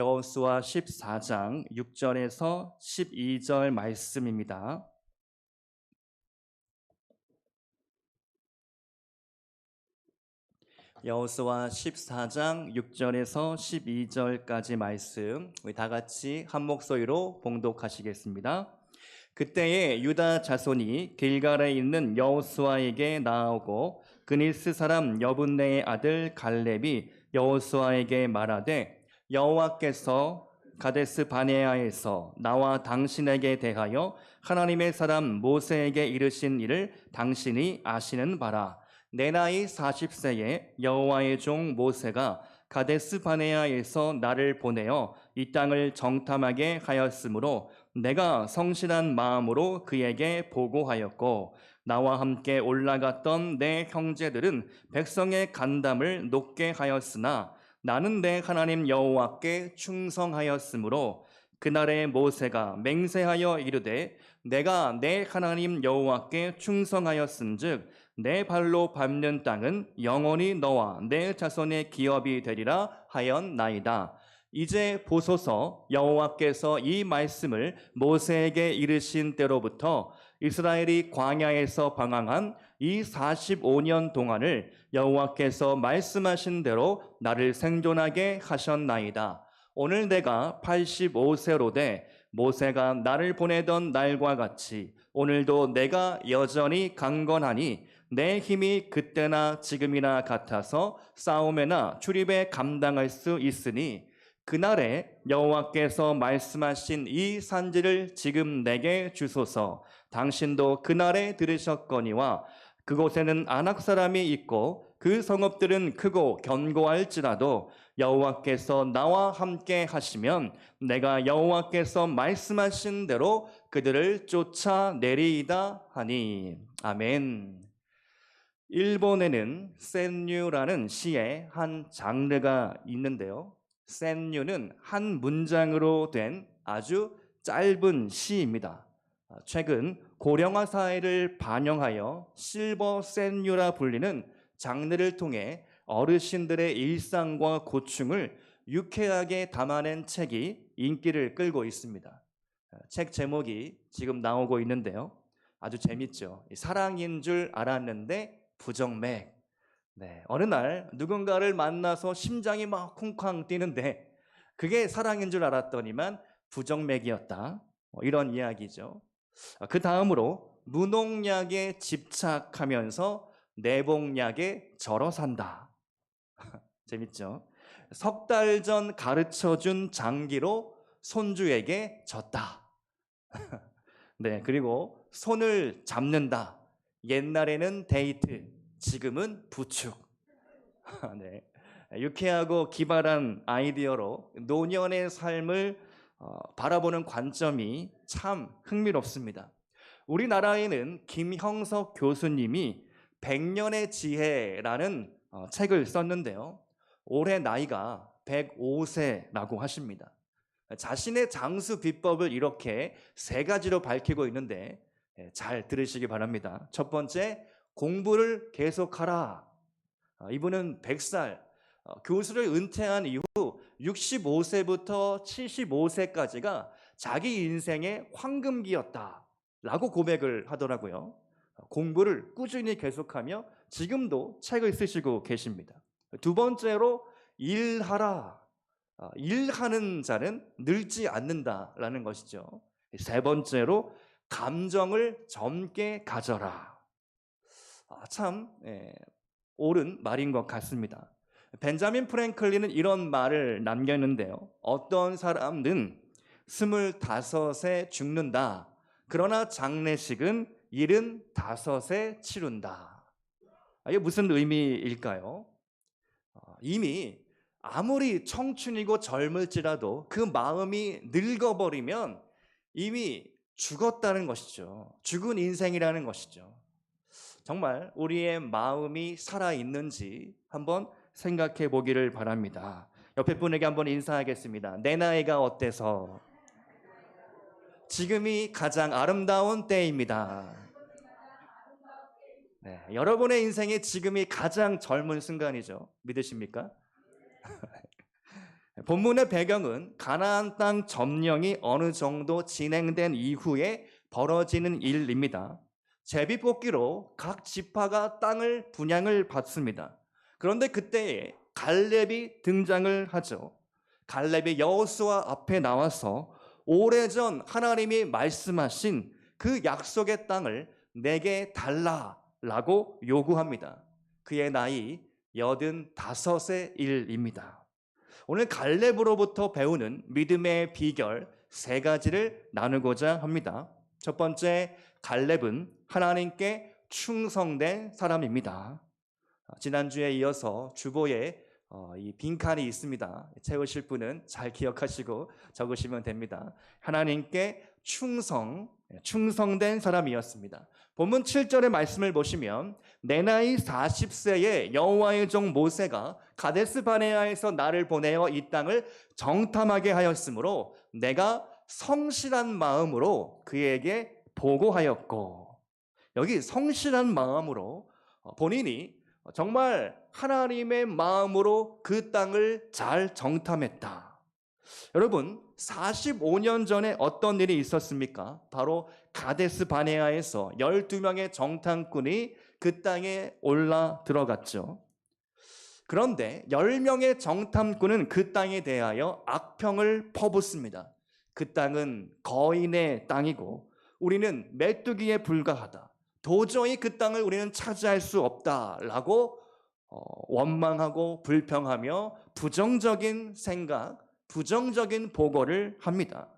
여호수아 14장 6절에서 12절 말씀입니다. 여호수아 14장 6절에서 12절까지 말씀 우리 다 같이 한 목소리로 봉독하시겠습니다. 그때에 유다 자손이 길갈에 있는 여호수아에게 나아오고 그니스 사람 여분네의 아들 갈렙이 여호수아에게 말하되 여호와께서 가데스 바네아에서 나와 당신에게 대하여 하나님의 사람 모세에게 이르신 일을 당신이 아시는 바라. 내 나이 40세에 여호와의 종 모세가 가데스 바네아에서 나를 보내어 이 땅을 정탐하게 하였으므로 내가 성실한 마음으로 그에게 보고하였고 나와 함께 올라갔던 내 형제들은 백성의 간담을 높게 하였으나 나는 내 하나님 여호와께 충성하였으므로 그날에 모세가 맹세하여 이르되 내가 내 하나님 여호와께 충성하였은즉 내 발로 밟는 땅은 영원히 너와 내 자손의 기업이 되리라 하였나이다. 이제 보소서 여호와께서 이 말씀을 모세에게 이르신 때로부터 이스라엘이 광야에서 방황한 이 45년 동안을 여호와께서 말씀하신 대로 나를 생존하게 하셨나이다. 오늘 내가 85세로 돼 모세가 나를 보내던 날과 같이 오늘도 내가 여전히 강건하니 내 힘이 그때나 지금이나 같아서 싸움에나 출입에 감당할 수 있으니 그날에 여호와께서 말씀하신 이 산지를 지금 내게 주소서. 당신도 그날에 들으셨거니와 그곳에는 아낙 사람이 있고 그 성읍들은 크고 견고할지라도 여호와께서 나와 함께 하시면 내가 여호와께서 말씀하신 대로 그들을 쫓아내리이다 하니. 아멘. 일본에는 센류라는 시의 한 장르가 있는데요. 센류는 한 문장으로 된 아주 짧은 시입니다. 최근 고령화 사회를 반영하여 실버 센류라 불리는 장르를 통해 어르신들의 일상과 고충을 유쾌하게 담아낸 책이 인기를 끌고 있습니다. 책 제목이 지금 나오고 있는데요. 아주 재밌죠. 사랑인 줄 알았는데 부정맥. 어느 날 누군가를 만나서 심장이 막 쿵쾅 뛰는데 그게 사랑인 줄 알았더니만 부정맥이었다. 이런 이야기죠. 그 다음으로 무농약에 집착하면서 내복약에 절어 산다. 재밌죠? 석 달 전 가르쳐준 장기로 손주에게 졌다. 그리고 손을 잡는다. 옛날에는 데이트, 지금은 부축. 유쾌하고 기발한 아이디어로 노년의 삶을 바라보는 관점이 참 흥미롭습니다. 우리나라에는 김형석 교수님이 100년의 지혜라는 책을 썼는데요. 올해 나이가 105세라고 하십니다. 자신의 장수 비법을 이렇게 3가지로 밝히고 있는데 잘 들으시기 바랍니다. 첫 번째, 공부를 계속하라. 이분은 100살, 교수를 은퇴한 이후 65세부터 75세까지가 자기 인생의 황금기였다라고 고백을 하더라고요. 공부를 꾸준히 계속하며 지금도 책을 쓰시고 계십니다. 두 번째로 일하라. 일하는 자는 늙지 않는다라는 것이죠. 세 번째로 감정을 젊게 가져라. 참 옳은 말인 것 같습니다. 벤자민 프랭클린은 이런 말을 남겼는데요. 어떤 사람은 25에 죽는다. 그러나 장례식은 75에 치른다. 이게 무슨 의미일까요? 이미 아무리 청춘이고 젊을지라도 그 마음이 늙어버리면 이미 죽었다는 것이죠. 죽은 인생이라는 것이죠. 정말 우리의 마음이 살아있는지 한번 생각해 보기를 바랍니다. 옆에 분에게 한번 인사하겠습니다. 내 나이가 어때서? 지금이 가장 아름다운 때입니다. 여러분의 인생에 지금이 가장 젊은 순간이죠. 믿으십니까? 본문의 배경은 가나안 땅 점령이 어느 정도 진행된 이후에 벌어지는 일입니다. 제비뽑기로 각 지파가 땅을 분양을 받습니다. 그런데 그때에 갈렙이 등장을 하죠. 갈렙이 여호수아 앞에 나와서 오래전 하나님이 말씀하신 그 약속의 땅을 내게 달라라고 요구합니다. 그의 나이 85의 일입니다. 오늘 갈렙으로부터 배우는 믿음의 비결 세 가지를 나누고자 합니다. 첫 번째, 갈렙은 하나님께 충성된 사람입니다. 지난주에 이어서 주보에 이 빈칸이 있습니다. 채우실 분은 잘 기억하시고 적으시면 됩니다. 하나님께 충성된 사람이었습니다. 본문 7절의 말씀을 보시면 내 나이 40세에 여호와의 종 모세가 가데스 바네아에서 나를 보내어 이 땅을 정탐하게 하였으므로 내가 성실한 마음으로 그에게 보고하였고, 여기 성실한 마음으로 본인이 정말 하나님의 마음으로 그 땅을 잘 정탐했다. 여러분, 45년 전에 어떤 일이 있었습니까? 바로 가데스 바네아에서 12명의 정탐꾼이 그 땅에 올라 들어갔죠. 그런데 10명의 정탐꾼은 그 땅에 대하여 악평을 퍼붓습니다. 그 땅은 거인의 땅이고 우리는 메뚜기에 불과하다. 도저히 그 땅을 우리는 차지할 수 없다라고 원망하고 불평하며 부정적인 생각, 부정적인 보고를 합니다.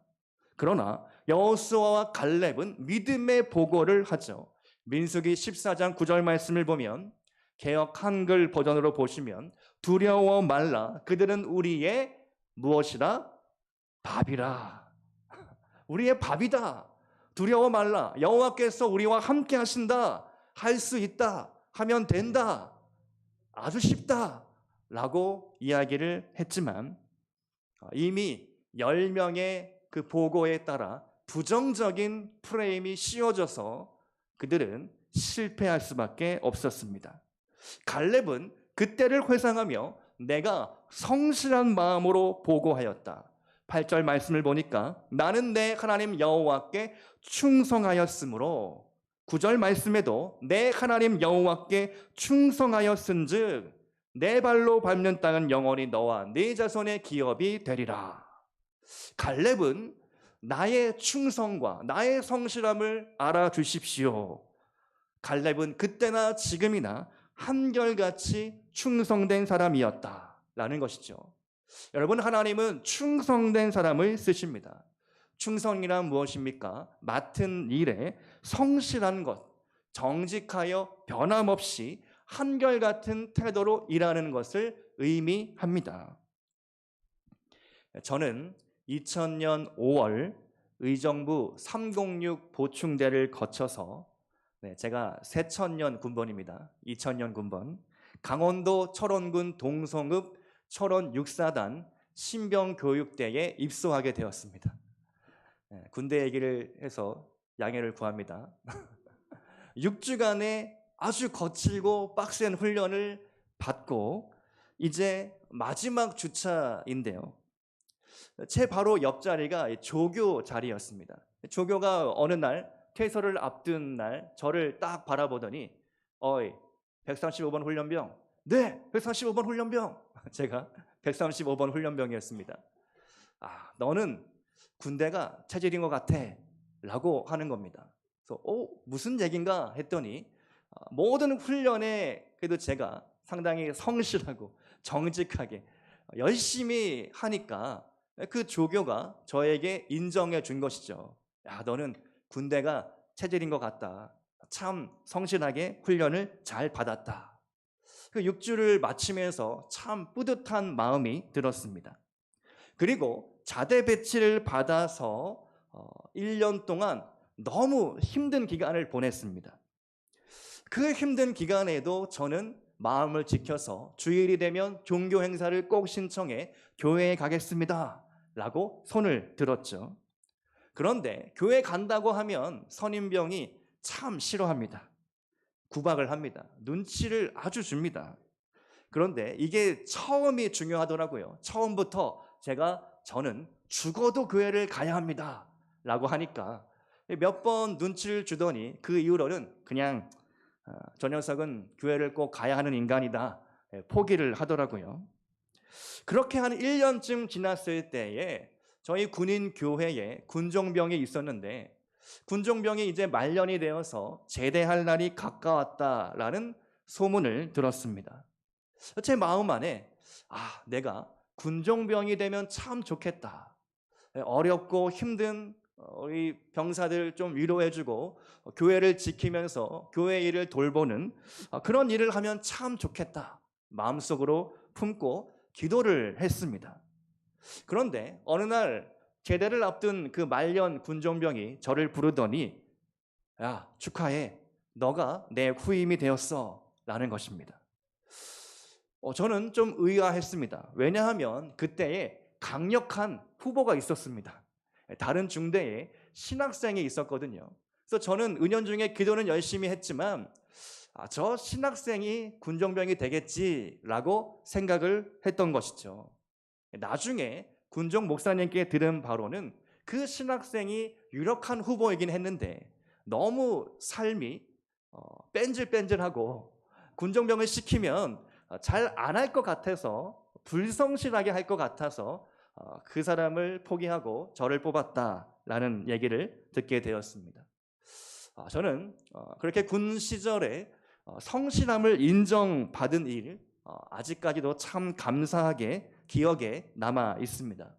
그러나 여호수아와 갈렙은 믿음의 보고를 하죠. 민수기 14장 9절 말씀을 보면 개역 한글 버전으로 보시면 두려워 말라 그들은 우리의 무엇이라? 밥이라. 우리의 밥이다. 두려워 말라. 여호와께서 우리와 함께 하신다. 할 수 있다. 하면 된다. 아주 쉽다. 라고 이야기를 했지만 이미 10명의 그 보고에 따라 부정적인 프레임이 씌워져서 그들은 실패할 수밖에 없었습니다. 갈렙은 그때를 회상하며 내가 성실한 마음으로 보고하였다. 8절 말씀을 보니까 나는 내 하나님 여호와께 충성하였으므로 9절 말씀에도 내 하나님 여호와께 충성하였은즉 내 발로 밟는 땅은 영원히 너와 네 자손의 기업이 되리라. 갈렙은 나의 충성과 나의 성실함을 알아주십시오. 갈렙은 그때나 지금이나 한결같이 충성된 사람이었다라는 것이죠. 여러분, 하나님은 충성된 사람을 쓰십니다. 충성이란 무엇입니까? 맡은 일에 성실한 것, 정직하여 변함없이 한결같은 태도로 일하는 것을 의미합니다. 저는 2000년 5월 의정부 306 보충대를 거쳐서 제가 새천년 군번입니다. 2000년 군번. 강원도 철원군 동성읍 철원 6사단 신병교육대에 입소하게 되었습니다. 군대 얘기를 해서 양해를 구합니다. 6주간의 아주 거칠고 빡센 훈련을 받고 이제 마지막 주차인데요. 제 바로 옆자리가 조교 자리였습니다. 조교가 어느 날 퇴소를 앞둔 날 저를 딱 바라보더니 어이 135번 훈련병. 네, 135번 훈련병. 제가 135번 훈련병이었습니다. 너는 군대가 체질인 것 같아 라고 하는 겁니다. 그래서 무슨 얘긴가 했더니 모든 훈련에 그래도 제가 상당히 성실하고 정직하게 열심히 하니까 그 조교가 저에게 인정해 준 것이죠. 야, 너는 군대가 체질인 것 같다. 참 성실하게 훈련을 잘 받았다. 그 6주를 마치면서 참 뿌듯한 마음이 들었습니다. 그리고 자대 배치를 받아서 1년 동안 너무 힘든 기간을 보냈습니다. 그 힘든 기간에도 저는 마음을 지켜서 주일이 되면 종교 행사를 꼭 신청해 교회에 가겠습니다 라고 손을 들었죠. 그런데 교회 간다고 하면 선임병이 참 싫어합니다. 구박을 합니다. 눈치를 아주 줍니다. 그런데 이게 처음이 중요하더라고요. 처음부터 저는 죽어도 교회를 가야 합니다 라고 하니까 몇 번 눈치를 주더니 그 이후로는 그냥 저 녀석은 교회를 꼭 가야 하는 인간이다 포기를 하더라고요. 그렇게 한 1년쯤 지났을 때에 저희 군인 교회에 군종병이 있었는데 군종병이 이제 말년이 되어서 제대할 날이 가까웠다라는 소문을 들었습니다. 제 마음 안에 내가 군종병이 되면 참 좋겠다. 어렵고 힘든 우리 병사들 좀 위로해주고 교회를 지키면서 교회 일을 돌보는 그런 일을 하면 참 좋겠다. 마음속으로 품고 기도를 했습니다. 그런데 어느 날 제대를 앞둔 그 말년 군종병이 저를 부르더니 야, 축하해. 너가 내 후임이 되었어 라는 것입니다. 저는 좀 의아했습니다. 왜냐하면 그때에 강력한 후보가 있었습니다. 다른 중대에 신학생이 있었거든요. 그래서 저는 은연중에 기도는 열심히 했지만 저 신학생이 군종병이 되겠지라고 생각을 했던 것이죠. 나중에 군종 목사님께 들은 바로는 그 신학생이 유력한 후보이긴 했는데 너무 삶이 뺀질뺀질하고 군종병을 시키면 잘 안 할 것 같아서 불성실하게 할 것 같아서 그 사람을 포기하고 저를 뽑았다라는 얘기를 듣게 되었습니다. 저는 그렇게 군 시절에 성실함을 인정받은 일 아직까지도 참 감사하게 기억에 남아 있습니다.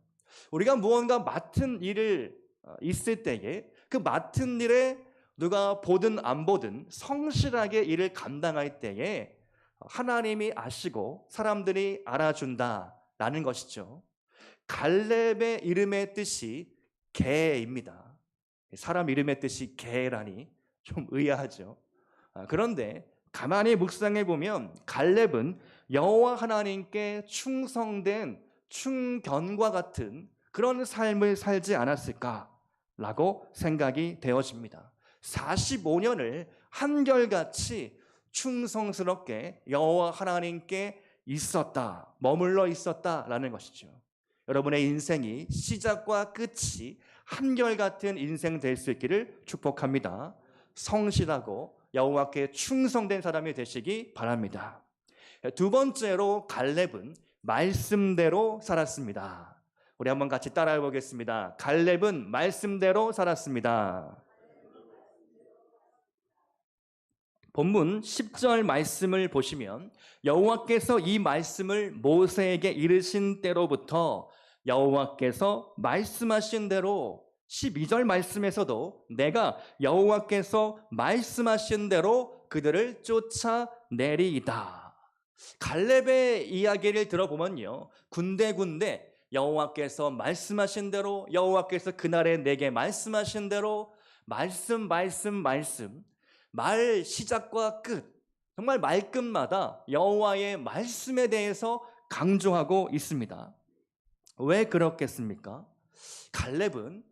우리가 무언가 맡은 일을 있을 때에 그 맡은 일에 누가 보든 안 보든 성실하게 일을 감당할 때에 하나님이 아시고 사람들이 알아준다라는 것이죠. 갈렙의 이름의 뜻이 개입니다. 사람 이름의 뜻이 개라니 좀 의아하죠. 그런데 가만히 묵상해 보면 갈렙은 여호와 하나님께 충성된 충견과 같은 그런 삶을 살지 않았을까라고 생각이 되어집니다. 45년을 한결같이 충성스럽게 여호와 하나님께 있었다, 머물러 있었다라는 것이죠. 여러분의 인생이 시작과 끝이 한결같은 인생 될 수 있기를 축복합니다. 성실하고 여호와께 충성된 사람이 되시기 바랍니다. 두 번째로 갈렙은 말씀대로 살았습니다. 우리 한번 같이 따라해 보겠습니다. 갈렙은 말씀대로 살았습니다. 본문 10절 말씀을 보시면 여호와께서 이 말씀을 모세에게 이르신 때로부터 여호와께서 말씀하신 대로 12절 말씀에서도 내가 여호와께서 말씀하신 대로 그들을 쫓아내리이다. 갈렙의 이야기를 들어보면요, 군데군데 여호와께서 말씀하신 대로, 여호와께서 그날에 내게 말씀하신 대로 말씀 말 시작과 끝, 정말 말끝마다 여호와의 말씀에 대해서 강조하고 있습니다. 왜 그렇겠습니까? 갈렙은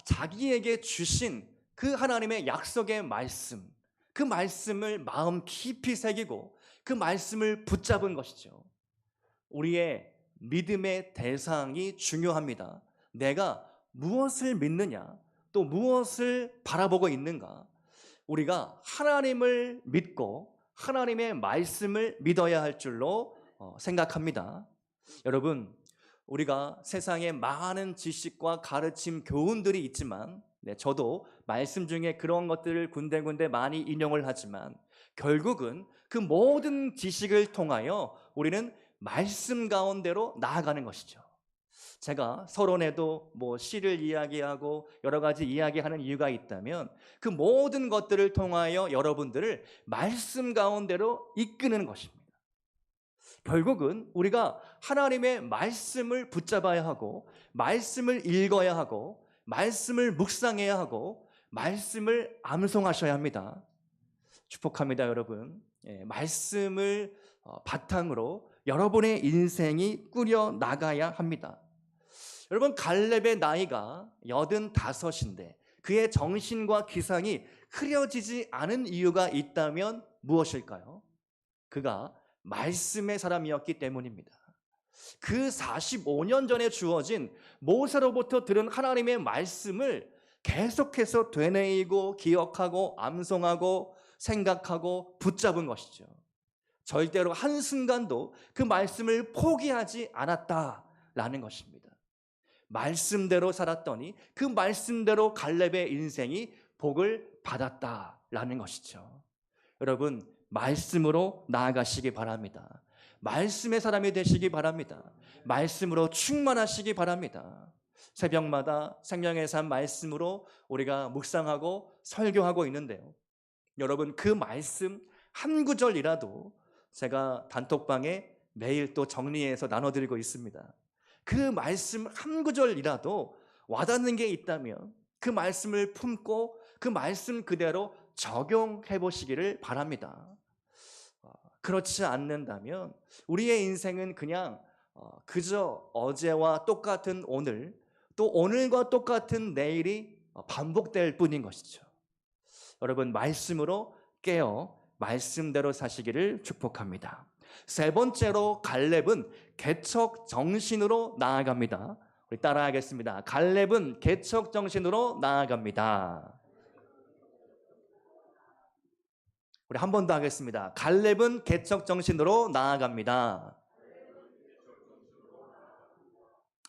자기에게 주신 그 하나님의 약속의 말씀, 그 말씀을 마음 깊이 새기고 그 말씀을 붙잡은 것이죠. 우리의 믿음의 대상이 중요합니다. 내가 무엇을 믿느냐, 또 무엇을 바라보고 있는가. 우리가 하나님을 믿고 하나님의 말씀을 믿어야 할 줄로 생각합니다. 여러분, 우리가 세상에 많은 지식과 가르침, 교훈들이 있지만 저도 말씀 중에 그런 것들을 군데군데 많이 인용을 하지만 결국은 그 모든 지식을 통하여 우리는 말씀 가운데로 나아가는 것이죠. 제가 서론에도 시를 이야기하고 여러 가지 이야기하는 이유가 있다면 그 모든 것들을 통하여 여러분들을 말씀 가운데로 이끄는 것입니다. 결국은 우리가 하나님의 말씀을 붙잡아야 하고 말씀을 읽어야 하고 말씀을 묵상해야 하고 말씀을 암송하셔야 합니다. 축복합니다, 여러분. 말씀을 바탕으로 여러분의 인생이 꾸려 나가야 합니다. 여러분, 갈렙의 나이가 85인데 그의 정신과 기상이 흐려지지 않은 이유가 있다면 무엇일까요? 그가 말씀의 사람이었기 때문입니다. 그 45년 전에 주어진 모세로부터 들은 하나님의 말씀을 계속해서 되뇌이고 기억하고 암송하고 생각하고 붙잡은 것이죠. 절대로 한순간도 그 말씀을 포기하지 않았다라는 것입니다. 말씀대로 살았더니 그 말씀대로 갈렙의 인생이 복을 받았다라는 것이죠. 여러분, 말씀으로 나아가시기 바랍니다. 말씀의 사람이 되시기 바랍니다. 말씀으로 충만하시기 바랍니다. 새벽마다 생명의 삶 말씀으로 우리가 묵상하고 설교하고 있는데요. 여러분, 그 말씀 한 구절이라도 제가 단톡방에 매일 또 정리해서 나눠드리고 있습니다. 그 말씀 한 구절이라도 와닿는 게 있다면 그 말씀을 품고 그 말씀 그대로 적용해 보시기를 바랍니다. 그렇지 않는다면 우리의 인생은 그냥 그저 어제와 똑같은 오늘, 또 오늘과 똑같은 내일이 반복될 뿐인 것이죠. 여러분, 말씀으로 깨어 말씀대로 사시기를 축복합니다. 세 번째로 갈렙은 개척 정신으로 나아갑니다. 우리 따라하겠습니다. 갈렙은 개척 정신으로 나아갑니다. 우리 한 번 더 하겠습니다. 갈렙은 개척 정신으로 나아갑니다.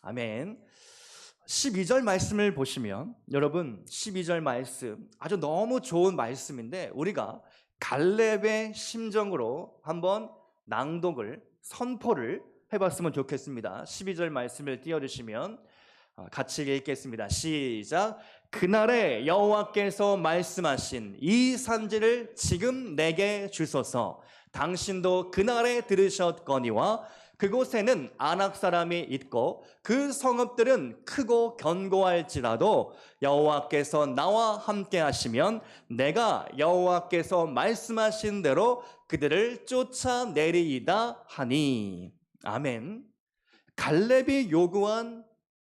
아멘. 12절 말씀을 보시면 여러분, 12절 말씀 아주 너무 좋은 말씀인데 우리가 갈렙의 심정으로 한번 낭독을 선포를 해봤으면 좋겠습니다. 12절 말씀을 띄워주시면 같이 읽겠습니다. 시작. 그날에 여호와께서 말씀하신 이 산지를 지금 내게 주소서. 당신도 그날에 들으셨거니와 그곳에는 아낙 사람이 있고 그 성읍들은 크고 견고할지라도 여호와께서 나와 함께 하시면 내가 여호와께서 말씀하신 대로 그들을 쫓아내리이다 하니. 아멘. 갈렙이 요구한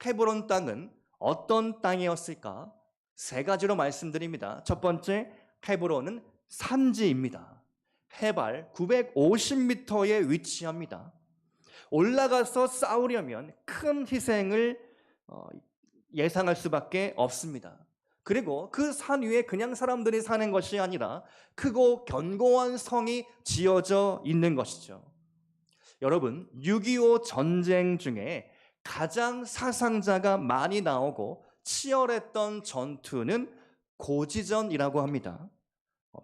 헤브론 땅은 어떤 땅이었을까? 세 가지로 말씀드립니다. 첫 번째, 헤브론은 산지입니다. 해발 950m에 위치합니다. 올라가서 싸우려면 큰 희생을 예상할 수밖에 없습니다. 그리고 그 산 위에 그냥 사람들이 사는 것이 아니라 크고 견고한 성이 지어져 있는 것이죠. 여러분, 6.25 전쟁 중에 가장 사상자가 많이 나오고 치열했던 전투는 고지전이라고 합니다.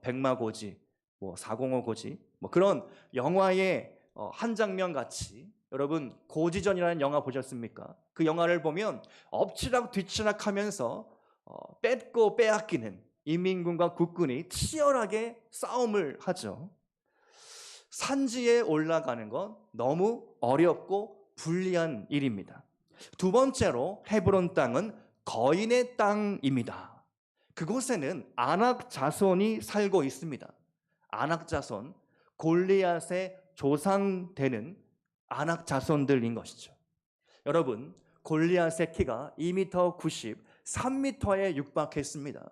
백마고지, 405 고지, 그런 영화의 한 장면 같이, 여러분 고지전이라는 영화 보셨습니까? 그 영화를 보면 엎치락 뒤치락 하면서 뺏고 빼앗기는 인민군과 국군이 치열하게 싸움을 하죠. 산지에 올라가는 건 너무 어렵고 불리한 일입니다. 두 번째로 헤브론 땅은 거인의 땅입니다. 그곳에는 아낙 자손이 살고 있습니다. 아낙 자손, 골리앗의 조상되는 아낙 자손들인 것이죠. 여러분, 골리앗의 키가 2m 90, 3m에 육박했습니다.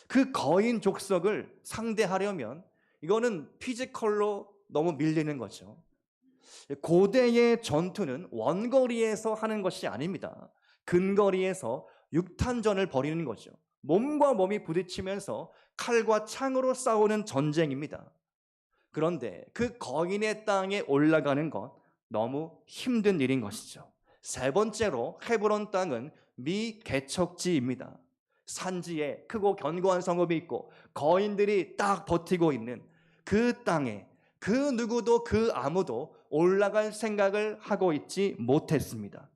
그 거인 족속을 상대하려면 이거는 피지컬로 너무 밀리는 거죠. 고대의 전투는 원거리에서 하는 것이 아닙니다. 근거리에서 육탄전을 벌이는 거죠. 몸과 몸이 부딪히면서 칼과 창으로 싸우는 전쟁입니다. 그런데 그 거인의 땅에 올라가는 것 너무 힘든 일인 것이죠. 세 번째로 헤브론 땅은 미개척지입니다. 산지에 크고 견고한 성읍이 있고 거인들이 딱 버티고 있는 그 땅에 그 누구도 그 아무도 올라갈 생각을 하고 있지 못했습니다.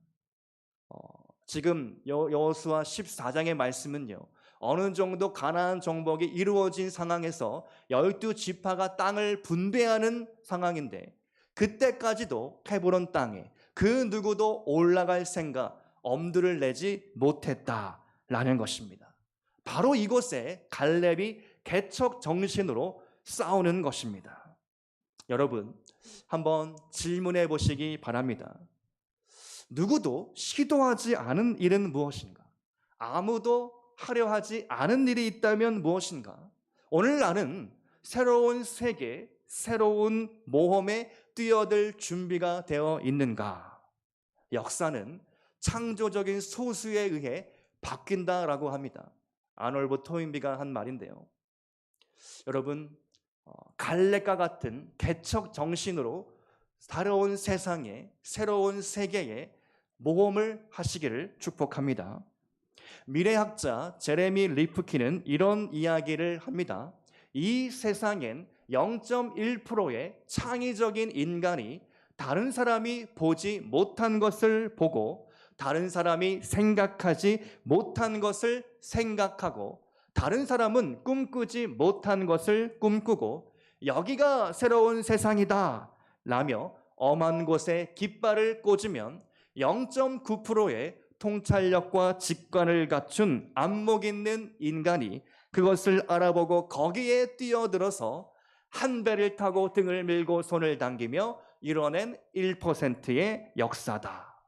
지금 여호수아 14장의 말씀은요, 어느 정도 가나안 정복이 이루어진 상황에서 12지파가 땅을 분배하는 상황인데 그때까지도 헤브론 땅에 그 누구도 올라갈 생각, 엄두를 내지 못했다라는 것입니다. 바로 이곳에 갈렙이 개척 정신으로 싸우는 것입니다. 여러분, 한번 질문해 보시기 바랍니다. 누구도 시도하지 않은 일은 무엇인가? 아무도 하려 하지 않은 일이 있다면 무엇인가? 오늘 나는 새로운 세계, 새로운 모험에 뛰어들 준비가 되어 있는가? 역사는 창조적인 소수에 의해 바뀐다라고 합니다. 아놀드 토인비가 한 말인데요. 여러분, 갈렙과 같은 개척 정신으로 새로운 세상에, 새로운 세계에 모험을 하시기를 축복합니다. 미래학자 제레미 리프킨은 이런 이야기를 합니다. 이 세상엔 0.1%의 창의적인 인간이 다른 사람이 보지 못한 것을 보고, 다른 사람이 생각하지 못한 것을 생각하고, 다른 사람은 꿈꾸지 못한 것을 꿈꾸고, 여기가 새로운 세상이다 라며 엄한 곳에 깃발을 꽂으면 0.9%의 통찰력과 직관을 갖춘 안목 있는 인간이 그것을 알아보고 거기에 뛰어들어서 한 배를 타고 등을 밀고 손을 당기며 이뤄낸 1%의 역사다.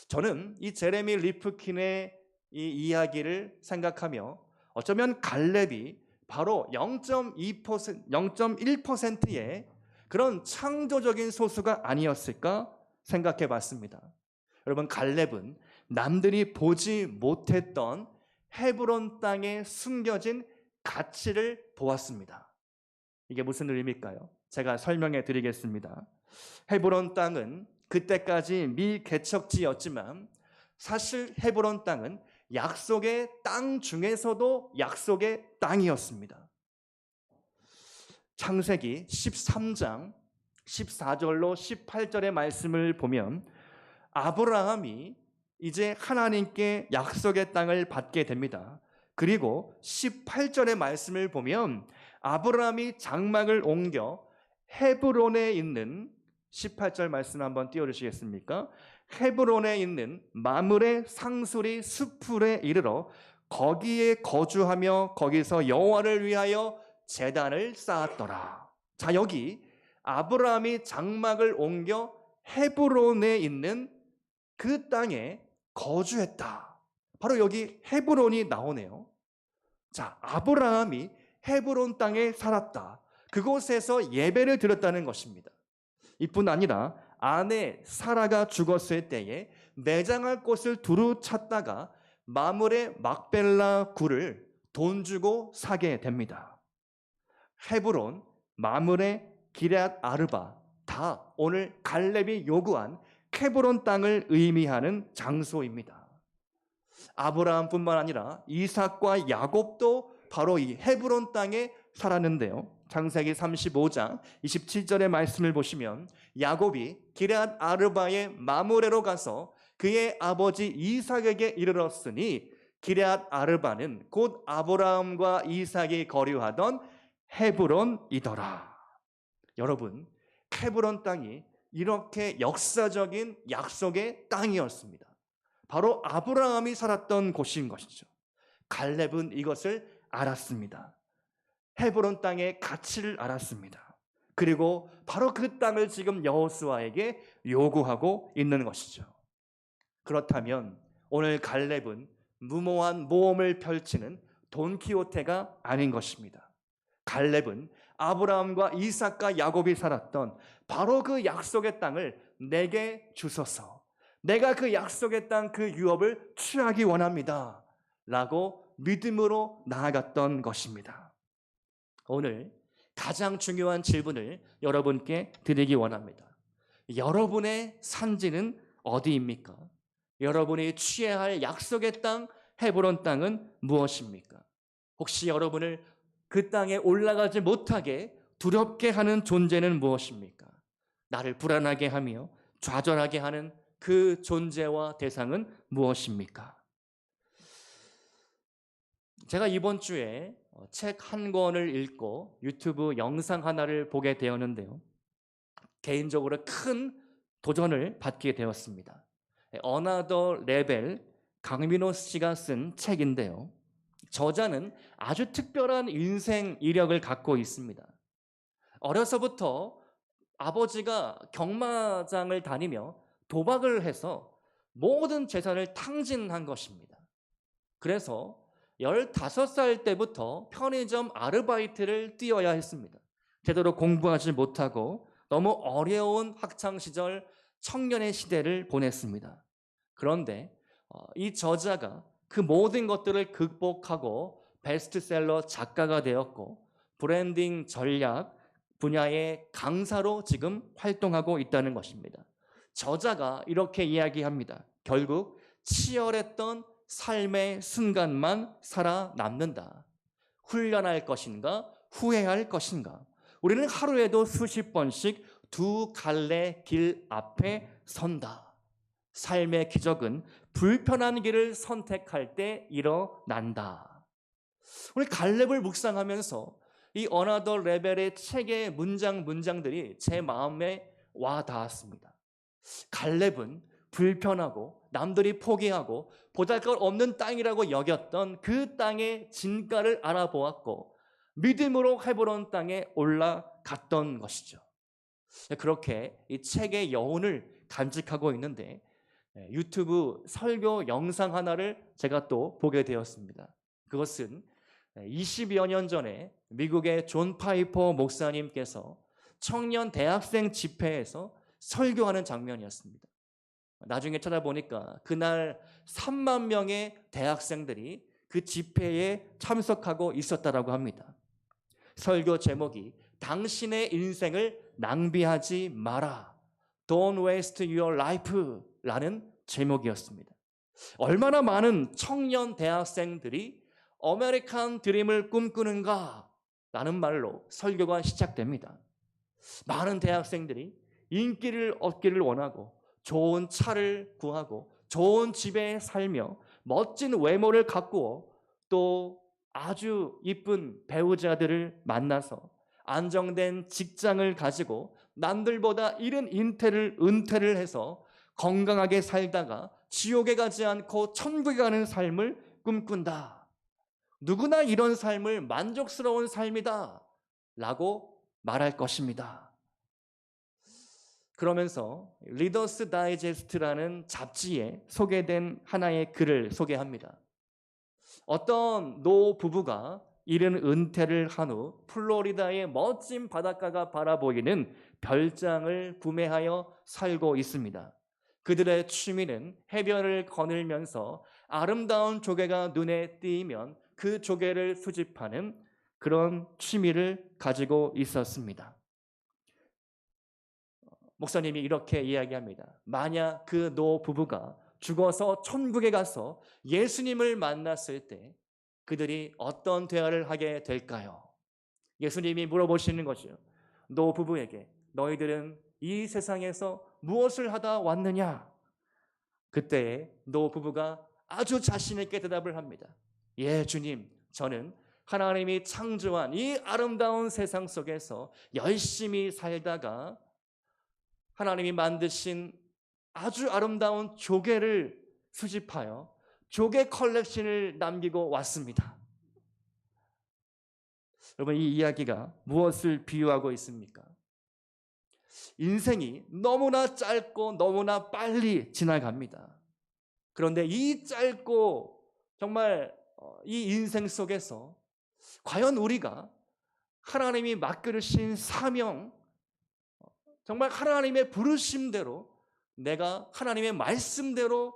저는 이 제레미 리프킨의 이 이야기를 생각하며 어쩌면 갈렙이 바로 0.1%의 그런 창조적인 소수가 아니었을까 생각해 봤습니다. 여러분, 갈렙은 남들이 보지 못했던 헤브론 땅에 숨겨진 가치를 보았습니다. 이게 무슨 의미일까요? 제가 설명해 드리겠습니다. 헤브론 땅은 그때까지 미개척지였지만 사실 헤브론 땅은 약속의 땅 중에서도 약속의 땅이었습니다. 창세기 13장 14절로 18절의 말씀을 보면 아브라함이 이제 하나님께 약속의 땅을 받게 됩니다. 그리고 18절의 말씀을 보면 아브라함이 장막을 옮겨 헤브론에 있는 18절 말씀 한번 띄워주시겠습니까? 헤브론에 있는 마므레 상수리 수풀에 이르러 거기에 거주하며 거기서 여호와를 위하여 제단을 쌓았더라. 자, 여기 아브라함이 장막을 옮겨 헤브론에 있는 그 땅에 거주했다. 바로 여기 헤브론이 나오네요. 자, 아브라함이 헤브론 땅에 살았다. 그곳에서 예배를 드렸다는 것입니다. 이뿐 아니라 아내 사라가 죽었을 때에 매장할 곳을 두루 찾다가 마므레 막벨라 굴을 돈 주고 사게 됩니다. 헤브론, 마므레, 기럇 아르바 다 오늘 갈렙이 요구한 헤브론 땅을 의미하는 장소입니다. 아브라함뿐만 아니라 이삭과 야곱도 바로 이 헤브론 땅에 살았는데요. 창세기 35장 27절의 말씀을 보시면 야곱이 기럇 아르바의 마므레로 가서 그의 아버지 이삭에게 이르렀으니 기럇 아르바는 곧 아브라함과 이삭이 거류하던 헤브론이더라. 여러분, 헤브론 땅이 이렇게 역사적인 약속의 땅이었습니다. 바로 아브라함이 살았던 곳인 것이죠. 갈렙은 이것을 알았습니다. 헤브론 땅의 가치를 알았습니다. 그리고 바로 그 땅을 지금 여호수아에게 요구하고 있는 것이죠. 그렇다면 오늘 갈렙은 무모한 모험을 펼치는 돈키호테가 아닌 것입니다. 갈렙은 아브라함과 이삭과 야곱이 살았던 바로 그 약속의 땅을 내게 주소서. 내가 그 약속의 땅 그 유업을 취하기 원합니다. 라고 믿음으로 나아갔던 것입니다. 오늘 가장 중요한 질문을 여러분께 드리기 원합니다. 여러분의 산지는 어디입니까? 여러분이 취해야 할 약속의 땅, 헤브론 땅은 무엇입니까? 혹시 여러분을 그 땅에 올라가지 못하게 두렵게 하는 존재는 무엇입니까? 나를 불안하게 하며 좌절하게 하는 그 존재와 대상은 무엇입니까? 제가 이번 주에 책 한 권을 읽고 유튜브 영상 하나를 보게 되었는데요. 개인적으로 큰 도전을 받게 되었습니다. 어나더 레벨 강민호 씨가 쓴 책인데요. 저자는 아주 특별한 인생 이력을 갖고 있습니다. 어려서부터 아버지가 경마장을 다니며 도박을 해서 모든 재산을 탕진한 것입니다. 그래서 15살 때부터 편의점 아르바이트를 뛰어야 했습니다. 제대로 공부하지 못하고 너무 어려운 학창 시절 청년의 시대를 보냈습니다. 그런데 이 저자가 그 모든 것들을 극복하고 베스트셀러 작가가 되었고 브랜딩 전략 분야의 강사로 지금 활동하고 있다는 것입니다. 저자가 이렇게 이야기합니다. 결국 치열했던 삶의 순간만 살아남는다. 훈련할 것인가 후회할 것인가. 우리는 하루에도 수십 번씩 두 갈래 길 앞에 선다. 삶의 기적은 불편한 길을 선택할 때 일어난다. 우리 갈렙을 묵상하면서 이 어나더 레벨의 책의 문장들이 제 마음에 와 닿았습니다. 갈렙은 불편하고 남들이 포기하고 보잘것없는 땅이라고 여겼던 그 땅의 진가를 알아보았고 믿음으로 헤브론 땅에 올라갔던 것이죠. 그렇게 이 책의 여운을 간직하고 있는데 유튜브 설교 영상 하나를 제가 또 보게 되었습니다. 그것은 20여 년 전에 미국의 존 파이퍼 목사님께서 청년 대학생 집회에서 설교하는 장면이었습니다. 나중에 찾아보니까 그날 3만 명의 대학생들이 그 집회에 참석하고 있었다고 합니다. 설교 제목이 당신의 인생을 낭비하지 마라. Don't waste your life 라는 제목이었습니다. 얼마나 많은 청년 대학생들이 아메리칸 드림을 꿈꾸는가 라는 말로 설교가 시작됩니다. 많은 대학생들이 인기를 얻기를 원하고 좋은 차를 구하고 좋은 집에 살며 멋진 외모를 가꾸어 또 아주 이쁜 배우자들을 만나서 안정된 직장을 가지고 남들보다 이른 은퇴를 해서 건강하게 살다가 지옥에 가지 않고 천국에 가는 삶을 꿈꾼다. 누구나 이런 삶을 만족스러운 삶이다 라고 말할 것입니다. 그러면서 리더스 다이제스트라는 잡지에 소개된 하나의 글을 소개합니다. 어떤 노 부부가 이른 은퇴를 한 후 플로리다의 멋진 바닷가가 바라보이는 별장을 구매하여 살고 있습니다. 그들의 취미는 해변을 거닐면서 아름다운 조개가 눈에 띄면 그 조개를 수집하는 그런 취미를 가지고 있었습니다. 목사님이 이렇게 이야기합니다. 만약 그 노 부부가 죽어서 천국에 가서 예수님을 만났을 때 그들이 어떤 대화를 하게 될까요? 예수님이 물어보시는 거죠. 노 부부에게 너희들은 이 세상에서 무엇을 하다 왔느냐? 그때 노 부부가 아주 자신 있게 대답을 합니다. 예, 주님, 저는 하나님이 창조한 이 아름다운 세상 속에서 열심히 살다가 하나님이 만드신 아주 아름다운 조개를 수집하여 조개 컬렉션을 남기고 왔습니다. 여러분, 이 이야기가 무엇을 비유하고 있습니까? 인생이 너무나 짧고 너무나 빨리 지나갑니다. 그런데 이 짧고 정말 이 인생 속에서 과연 우리가 하나님이 맡기신 사명, 정말 하나님의 부르심대로 내가 하나님의 말씀대로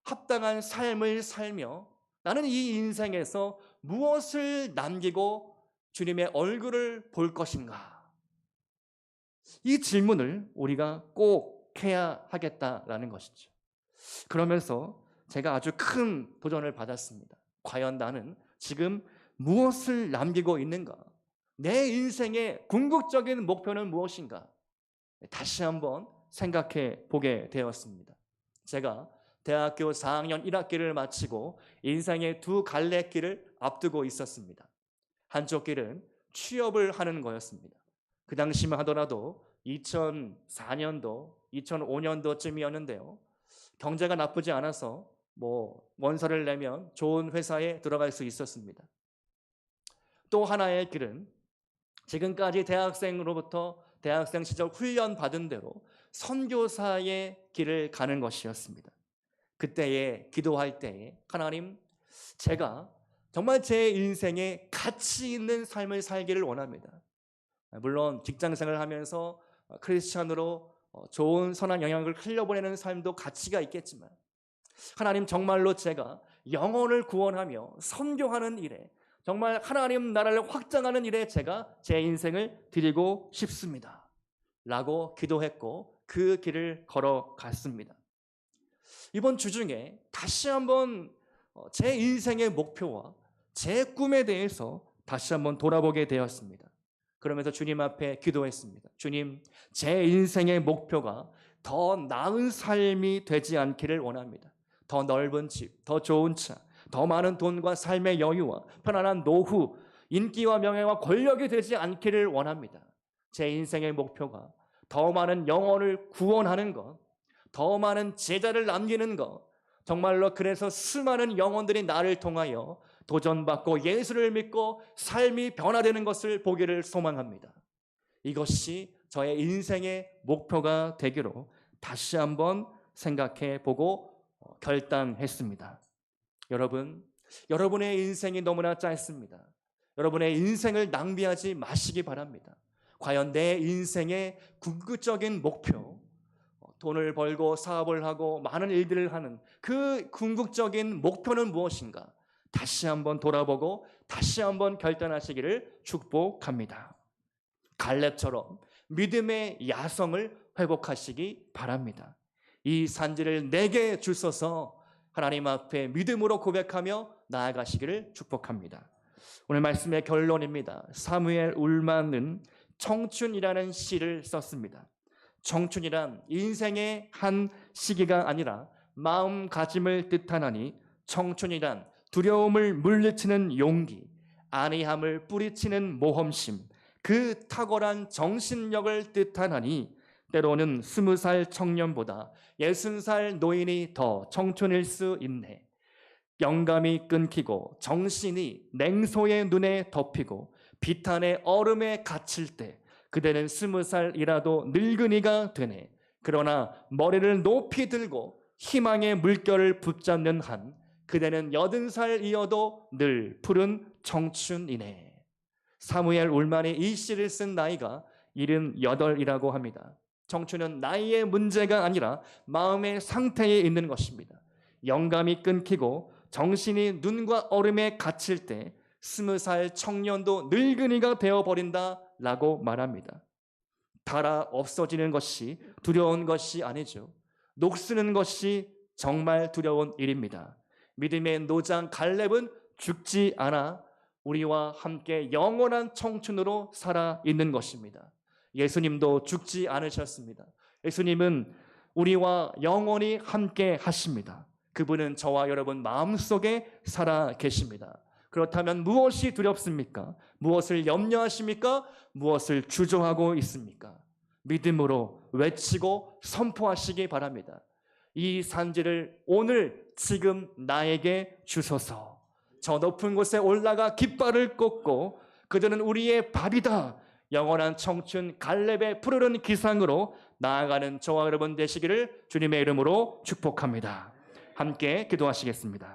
합당한 삶을 살며 나는 이 인생에서 무엇을 남기고 주님의 얼굴을 볼 것인가? 이 질문을 우리가 꼭 해야 하겠다라는 것이죠. 그러면서 제가 아주 큰 도전을 받았습니다. 과연 나는 지금 무엇을 남기고 있는가? 내 인생의 궁극적인 목표는 무엇인가? 다시 한번 생각해 보게 되었습니다. 제가 대학교 4학년 1학기를 마치고 인생의 두 갈래길을 앞두고 있었습니다. 한쪽 길은 취업을 하는 거였습니다. 그 당시만 하더라도 2004년도, 2005년도쯤이었는데요. 경제가 나쁘지 않아서 원서를 내면 좋은 회사에 들어갈 수 있었습니다. 또 하나의 길은 지금까지 대학생으로부터 대학생 시절 훈련 받은 대로 선교사의 길을 가는 것이었습니다. 그때에 기도할 때에 하나님, 제가 정말 제 인생에 가치 있는 삶을 살기를 원합니다. 물론 직장생활을 하면서 크리스찬으로 좋은 선한 영향을 흘려보내는 삶도 가치가 있겠지만, 하나님 정말로 제가 영혼을 구원하며 선교하는 일에, 정말 하나님 나라를 확장하는 일에 제가 제 인생을 드리고 싶습니다 라고 기도했고 그 길을 걸어갔습니다. 이번 주 중에 다시 한번 제 인생의 목표와 제 꿈에 대해서 다시 한번 돌아보게 되었습니다. 그러면서 주님 앞에 기도했습니다. 주님, 제 인생의 목표가 더 나은 삶이 되지 않기를 원합니다. 더 넓은 집, 더 좋은 차, 더 많은 돈과 삶의 여유와 편안한 노후, 인기와 명예와 권력이 되지 않기를 원합니다. 제 인생의 목표가 더 많은 영혼을 구원하는 것, 더 많은 제자를 남기는 것, 정말로 그래서 수많은 영혼들이 나를 통하여 도전받고 예수를 믿고 삶이 변화되는 것을 보기를 소망합니다. 이것이 저의 인생의 목표가 되기로 다시 한번 생각해 보고 결단했습니다. 여러분, 여러분의 인생이 너무나 짧습니다. 여러분의 인생을 낭비하지 마시기 바랍니다. 과연 내 인생의 궁극적인 목표, 돈을 벌고 사업을 하고 많은 일들을 하는 그 궁극적인 목표는 무엇인가? 다시 한번 돌아보고 다시 한번 결단하시기를 축복합니다. 갈렙처럼 믿음의 야성을 회복하시기 바랍니다. 이 산지를 내게 주소서 하나님 앞에 믿음으로 고백하며 나아가시기를 축복합니다. 오늘 말씀의 결론입니다. 사무엘 울만은 청춘이라는 시를 썼습니다. 청춘이란 인생의 한 시기가 아니라 마음가짐을 뜻하나니, 청춘이란 두려움을 물리치는 용기, 안이함을 뿌리치는 모험심, 그 탁월한 정신력을 뜻하나니, 때로는 20살 청년보다 60살 노인이 더 청춘일 수 있네. 영감이 끊기고 정신이 냉소의 눈에 덮이고 비탄의 얼음에 갇힐 때 그대는 20살이라도 늙은이가 되네. 그러나 머리를 높이 들고 희망의 물결을 붙잡는 한 그대는 80살이어도 늘 푸른 청춘이네. 사무엘 울만이 이 시를 쓴 나이가 78이라고 합니다. 청춘은 나이의 문제가 아니라 마음의 상태에 있는 것입니다. 영감이 끊기고 정신이 눈과 얼음에 갇힐 때 20살 청년도 늙은이가 되어버린다 라고 말합니다. 달아 없어지는 것이 두려운 것이 아니죠. 녹쓰는 것이 정말 두려운 일입니다. 믿음의 노장 갈렙은 죽지 않아 우리와 함께 영원한 청춘으로 살아 있는 것입니다. 예수님도 죽지 않으셨습니다. 예수님은 우리와 영원히 함께 하십니다. 그분은 저와 여러분 마음속에 살아 계십니다. 그렇다면 무엇이 두렵습니까? 무엇을 염려하십니까? 무엇을 주저하고 있습니까? 믿음으로 외치고 선포하시기 바랍니다. 이 산지를 오늘 지금 나에게 주소서. 저 높은 곳에 올라가 깃발을 꽂고 그들은 우리의 밥이다. 영원한 청춘 갈렙의 푸르른 기상으로 나아가는 저와 여러분 되시기를 주님의 이름으로 축복합니다. 함께 기도하시겠습니다.